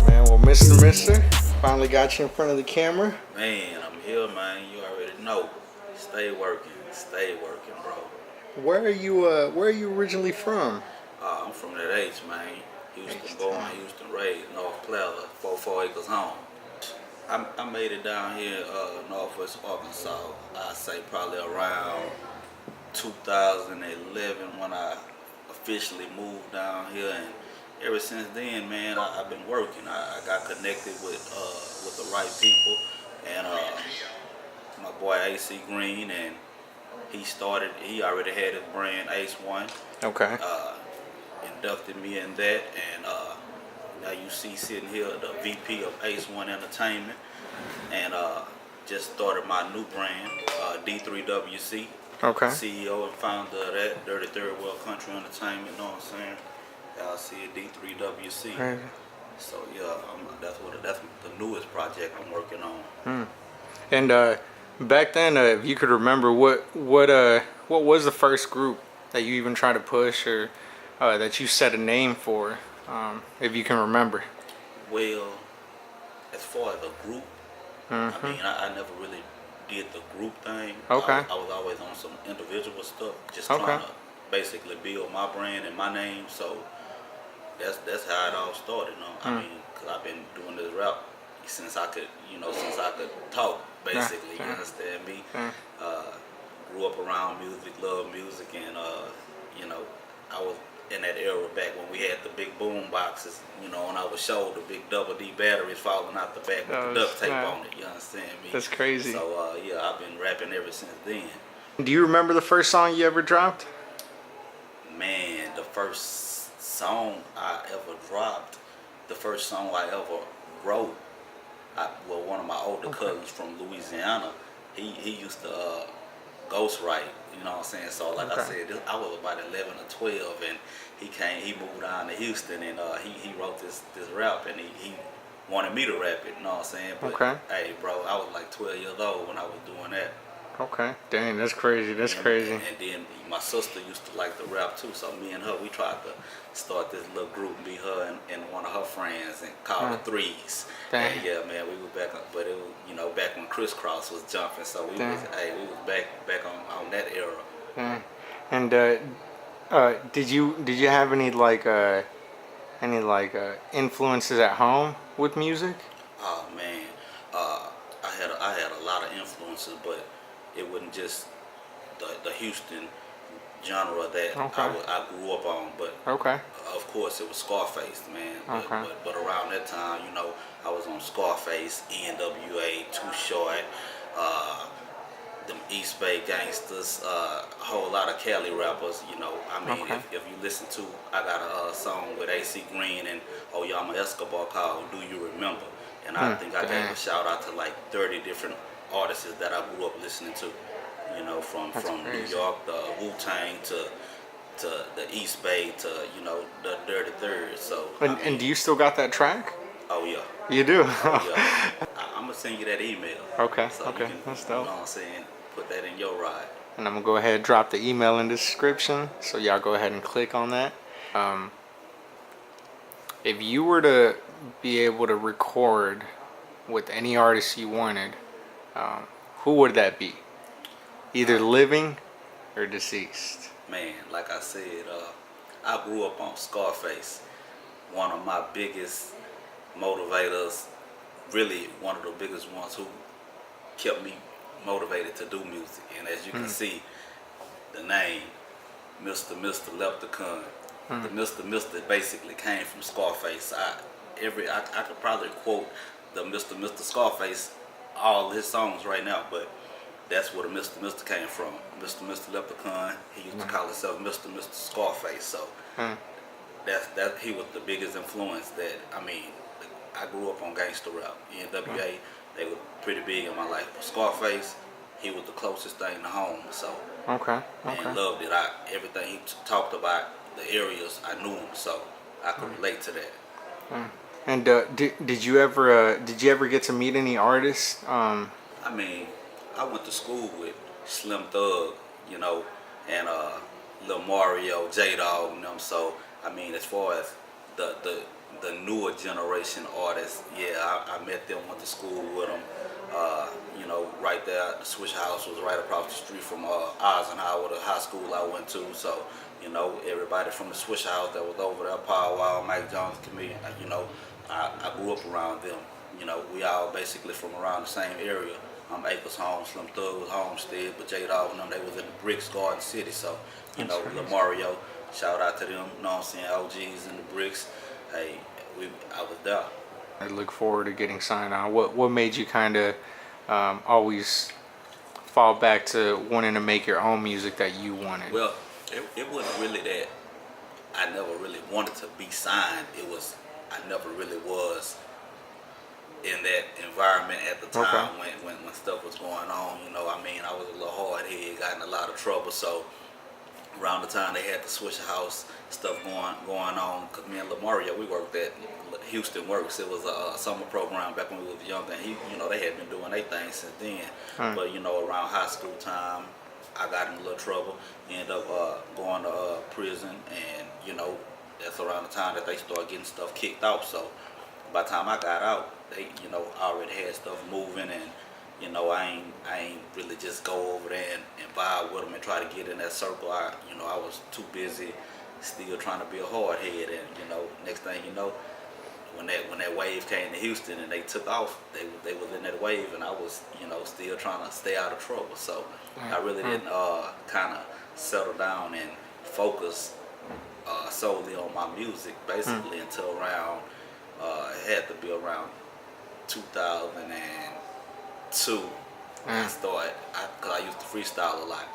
Man, well, Mister, finally got you in front of the camera. Man, I'm here, man. You already know. Stay working, bro. Where are you originally from? I'm from that H, man. Houston born, Houston raised, North Plaza, 4 acres home. I made it down here, Northwest Arkansas. I say probably around 2011 when I officially moved down here, and ever since then, man, I've been working. I got connected with the right people, and my boy AC Green, and he already had his brand Ace One. Okay. Inducted me in that, and now you see sitting here the VP of Ace One Entertainment, and just started my new brand, D3WC. Okay. CEO and founder of that, Dirty Third World Country Entertainment, know what I'm saying? Y'all see it, D3WC. Right. So yeah, that's the newest project I'm working on. And back then, if you could remember, what was the first group that you even tried to push, or that you set a name for, if you can remember? Well, as far as a group, I mean, I never really did the group thing. Okay. I was always on some individual stuff, just trying to basically build my brand and my name. So that's how it all started. You know? I mean, cause I've been doing this rap since I could talk. Basically, you understand me? Grew up around music, love music, and I was in that era back when we had the big boom boxes, on our shoulder, big double D batteries falling out the back with the duct tape on it. You understand me? That's crazy. So yeah, I've been rapping ever since then. Do you remember the first song you ever dropped? Man, the first song I ever dropped, the first song I ever wrote, well, one of my older cousins from Louisiana, he used to ghostwrite, you know what I'm saying? So like I said, I was about 11 or 12, and he moved down to Houston, and he wrote this rap, and he wanted me to rap it, you know what I'm saying? But hey, bro, I was like 12 years old when I was doing that. Okay, dang, that's crazy. That's crazy. And then my sister used to like the rap too, so me and her, we tried to start this little group, be her and one of her friends, and call it Threes. Dang. And yeah, man, we were back, but it was back when Crisscross was jumping, so we was back on that era. Dang. And did you have any influences at home with music? Oh man, I had a lot of influences, but it wasn't just the Houston genre that I grew up on, but of course it was Scarface, man. But around that time, I was on Scarface, NWA, Too Short, them East Bay gangsters, a whole lot of Cali rappers. I mean, if you listen to, I got a song with AC Green and Oyama Escobar called "Do You Remember?" And I think I gave a shout out to like 30 different artists that I grew up listening to. From New York, the Wu-Tang to the East Bay to the Dirty Third. So and do you still got that track? Oh yeah. You do? Oh, yeah. I'm gonna send you that email. Okay. So That's dope. You know what I'm saying? Put that in your ride. And I'm gonna go ahead and drop the email in the description, so y'all go ahead and click on that. If you were to be able to record with any artist you wanted, who would that be? Either living or deceased? Man, like I said, I grew up on Scarface. One of my biggest motivators, really one of the biggest ones who kept me motivated to do music. And as you can see, the name, Mr. Lepdacon, the Mr. basically came from Scarface. I could probably quote the Mr. Scarface, all his songs right now, but that's where the Mr. came from. Mr. Lepdacon, he used to call himself Mr. Scarface. So that he was the biggest influence that, I mean, I grew up on gangster rap. NWA, they were pretty big in my life. But Scarface, he was the closest thing to home. So man, loved it. Everything he talked about, the areas, I knew him, so I could relate to that. And did you ever get to meet any artists? I mean, I went to school with Slim Thug, and Lil Mario, J-Dog, so I mean, as far as the the the newer generation artists. Yeah, I met them, went to school with them. You know, right there, the Swish House was right across the street from Eisenhower, the high school I went to. So, you know, everybody from the Swish House that was over there, Paul Wall, Mike Jones, comedian, you know, I grew up around them. You know, we all basically from around the same area. Acres Home, Slim Thug was Homestead, but J Dog and them, they was in the Bricks, Garden City. So, you know, Lamario, shout out to them, you know what I'm saying, OGs in the Bricks. Hey, I was there. I look forward to getting signed on. What made you kind of always fall back to wanting to make your own music that you wanted? Well, it wasn't really that I never really wanted to be signed. It was I never really was in that environment at the time when stuff was going on. You know, I mean, I was a little hard head, got in a lot of trouble. So around the time they had the Swish House stuff going on, because me and Lamario, we worked at Houston Works. It was a summer program back when we was younger, and you know, they had been doing their thing since then. But you know, around high school time, I got in a little trouble. Ended up going to prison, and you know, that's around the time that they started getting stuff kicked out. So by the time I got out, they, you know, already had stuff moving, and you know, I ain't really just go over there and vibe with them and try to get in that circle. I was too busy still trying to be a hard head, and you know, next thing you know, when that wave came to Houston and they took off, they was in that wave, and I was, you know, still trying to stay out of trouble. So I really didn't kind of settle down and focus solely on my music basically until around it had to be around 2002. I started, because I used to freestyle a lot.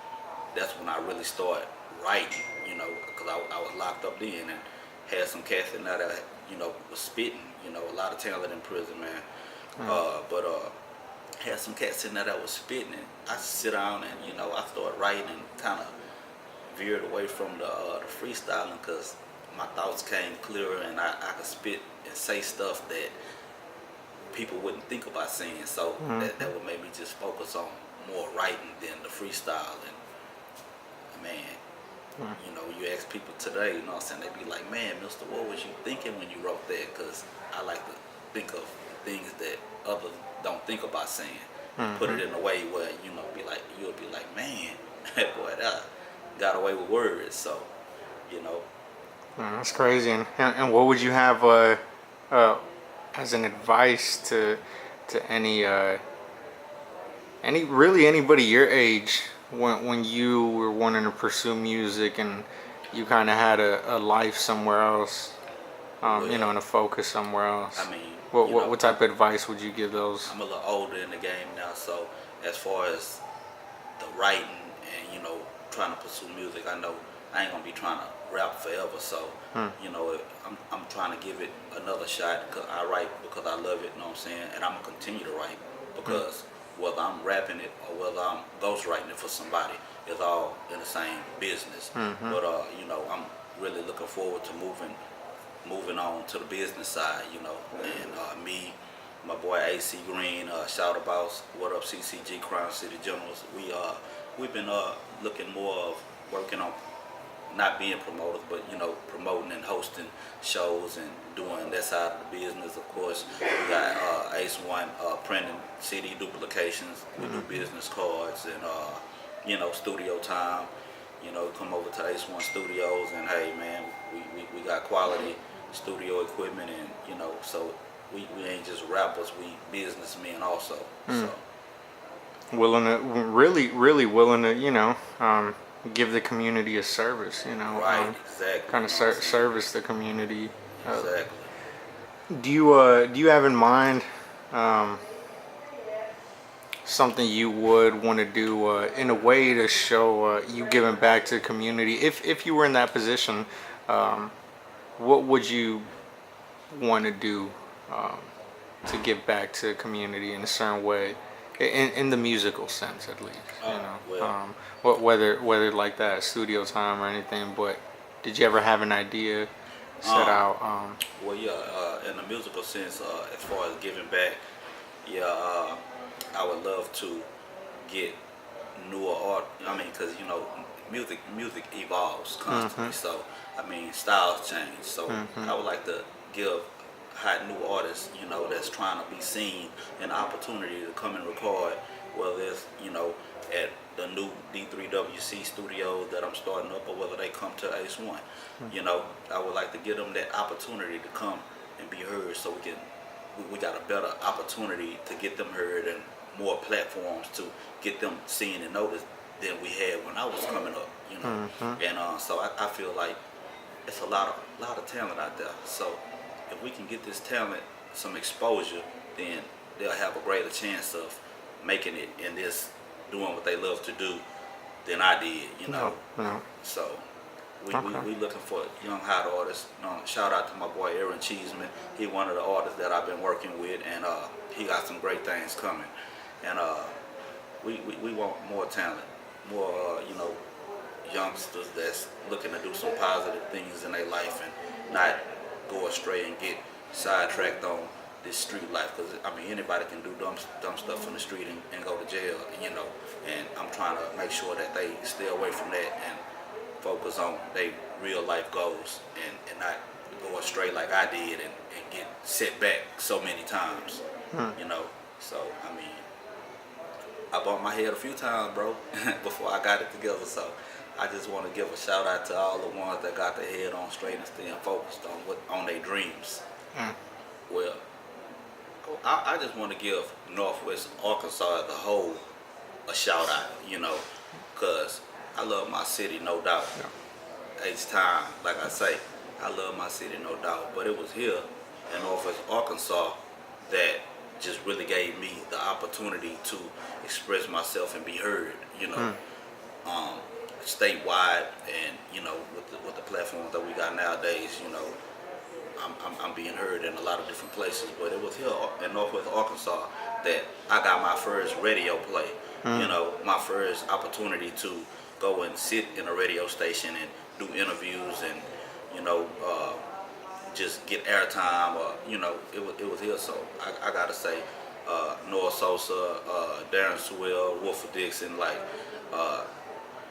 That's when I really started writing, you know, because I was locked up then and had some cats in there that, you know, was spitting, you know, a lot of talent in prison, man. But had some cats in there that was spitting, and I sit down and, you know, I started writing and kind of veered away from the freestyling, because my thoughts came clearer and I could spit and say stuff that people wouldn't think about saying. So that would make me just focus on more writing than the freestyle. And man, you know, you ask people today, you know what I'm saying, they be like, man, Mr. What was you thinking when you wrote that? Because I like to think of things that others don't think about saying. Put it in a way where, you know, you'll be like, man, that boy, that got away with words. So, you know. That's crazy. And what would you have as an advice to anybody your age when you were wanting to pursue music and you kind of had a life somewhere else, you know, and a focus somewhere else? I mean, what type of advice would you give those? I'm a little older in the game now, so as far as the writing and, you know, trying to pursue music, I know I ain't gonna be trying to rap forever. So, you know, I'm trying to give it another shot, because I write because I love it, you know what I'm saying? And I'm gonna continue to write, because whether I'm rapping it or whether I'm ghostwriting it for somebody, it's all in the same business. But you know, I'm really looking forward to moving on to the business side, you know. And me, my boy AC Green, Shout About, what up CCG, Crown City Generals, we've been looking more of working on not being promoters, but, you know, promoting and hosting shows and doing that side of the business. Of course, we got Ace One printing CD duplications. We do business cards and you know, studio time. You know, come over to Ace One Studios, and hey man, we got quality studio equipment, and you know, so we ain't just rappers, we businessmen also. So Willing to really willing to, you know, give the community a service, you know. right, exactly. Kind of service the community. Exactly. Do you have in mind something you would want to do in a way to show you giving back to the community? If you were in that position, what would you want to do to give back to the community in a certain way, in the musical sense at least? You know, whether like that studio time or anything. But did you ever have an idea set out? Well, yeah, in the musical sense, as far as giving back, yeah, I would love to get newer art. I mean, because, you know, music evolves constantly. So I mean, styles change. So I would like to give hot new artists, you know, that's trying to be seen, an opportunity to come and record, whether it's, you know, at the new D3WC studio that I'm starting up, or whether they come to Ace One. You know, I would like to give them that opportunity to come and be heard, so we got a better opportunity to get them heard, and more platforms to get them seen and noticed than we had when I was coming up, you know. And so I feel like it's a lot of talent out there. So if we can get this talent some exposure, then they'll have a greater chance of making it in this, doing what they love to do, than I did, you know. So we looking for young hot artists. Shout out to my boy Aaron Cheeseman. He one of the artists that I've been working with, and he got some great things coming. And we want more talent, more you know, youngsters that's looking to do some positive things in their life and not go astray and get sidetracked on this street life. Because I mean, anybody can do dumb stuff in the street and go to jail, you know. And I'm trying to make sure that they stay away from that and focus on their real life goals, and not go astray like I did and get set back so many times, you know. So I mean, I bumped my head a few times, bro, before I got it together. So I just want to give a shout out to all the ones that got their head on straight and staying focused on their dreams. Well, I just want to give Northwest Arkansas as a whole a shout out, you know, because I love my city, no doubt. Each time, like I say, I love my city, no doubt. But it was here in Northwest Arkansas that just really gave me the opportunity to express myself and be heard, you know. Statewide, and you know, with the platforms that we got nowadays, you know, I'm being heard in a lot of different places. But it was here in Northwest Arkansas that I got my first radio play. You know, my first opportunity to go and sit in a radio station and do interviews, and you know, just get airtime, or you know, it was here. So I gotta say, Noah Sosa, Darren Sewell, Wolford Dixon, like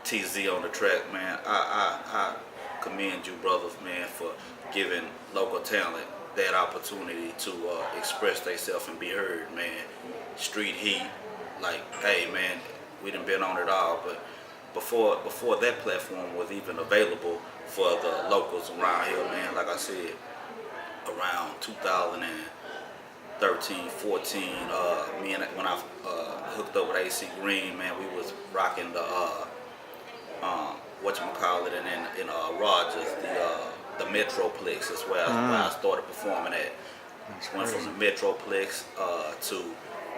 TZ on the track, man. I commend you, brothers, man, for giving local talent that opportunity to express themselves and be heard, man. Street heat, like, hey, man, we done been on it all, but before that platform was even available for the locals around here, man, like I said, around 2013, 14, me and when I hooked up with AC Green, man, we was rocking the whatchamacallit in Roze, the Metroplex is where I started performing at. Went from the Metroplex to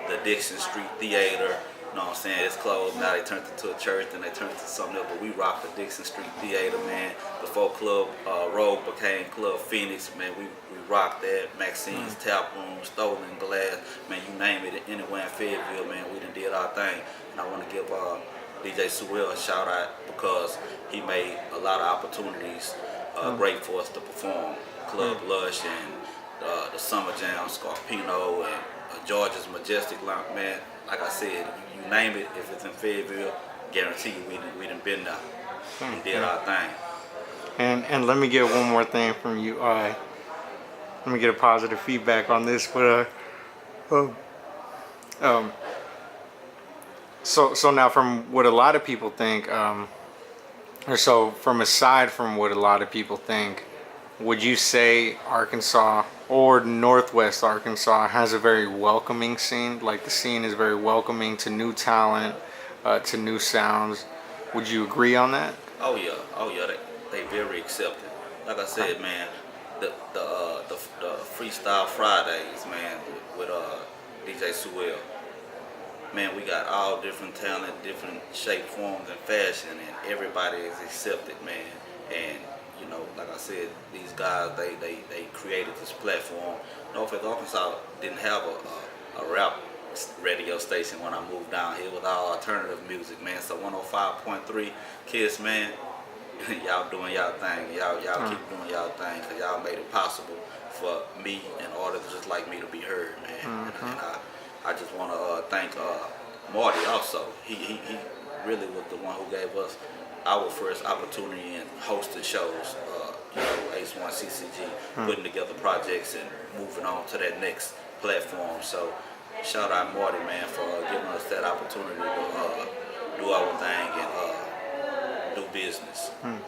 the Dixon Street Theater. You know what I'm saying? It's closed now. They turned it into a church, then they turned it to something else. But we rocked the Dixon Street Theater, man. Before Club Rogue became Club Phoenix, man, we rocked that. Maxine's Tap Room, Stolen Glass, man, you name it, anywhere in Fayetteville, man, we done did our thing. And I want to give DJ Sewell a shout out because he made a lot of opportunities great for us to perform. Club Lush and the Summer Jam, Scarpino, and George's Majestic, man. Like I said, you name it, if it's in Fayetteville, guarantee you we done been there and did our thing. And let me get one more thing from you. Let me get a positive feedback on this, but so now from what a lot of people think, or so from aside from what a lot of people think, would you say Arkansas or Northwest Arkansas has a very welcoming scene? Like the scene is very welcoming to new talent, to new sounds. Would you agree on that? Oh yeah, they very accepting. Like I said, man, the Freestyle Fridays, man, with DJ Sewell. Man, we got all different talent, different shape, forms, and fashion, and everybody is accepted, man. And you know, like I said, these guys, they created this platform. Northwest Arkansas didn't have a rap radio station when I moved down here with all alternative music, man. So 105.3 Kiss, man, y'all doing y'all thing. Y'all keep doing y'all thing, because y'all made it possible for me and artists just like me to be heard, man. And I just want to thank Marty also. He really was the one who gave us our first opportunity in hosting shows. You know, Ace One CCG, putting together projects and moving on to that next platform. So shout out Marty, man, for giving us that opportunity to do our thing and do business. And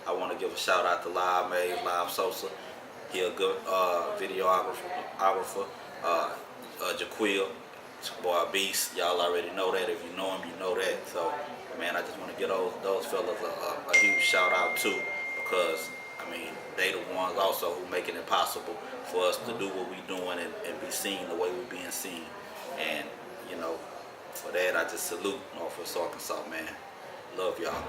I want to give a shout out to Live Maze, Live Sosa. He a good videographer. Jaquil, boy Beast. Y'all already know that. If you know him, you know that. So, man, I just want to give those fellas a huge shout out too, because I mean they the ones also who making it possible for us to do what we doing and be seen the way we being seen. And you know, for that I just salute Northwest Arkansas, man. Love y'all.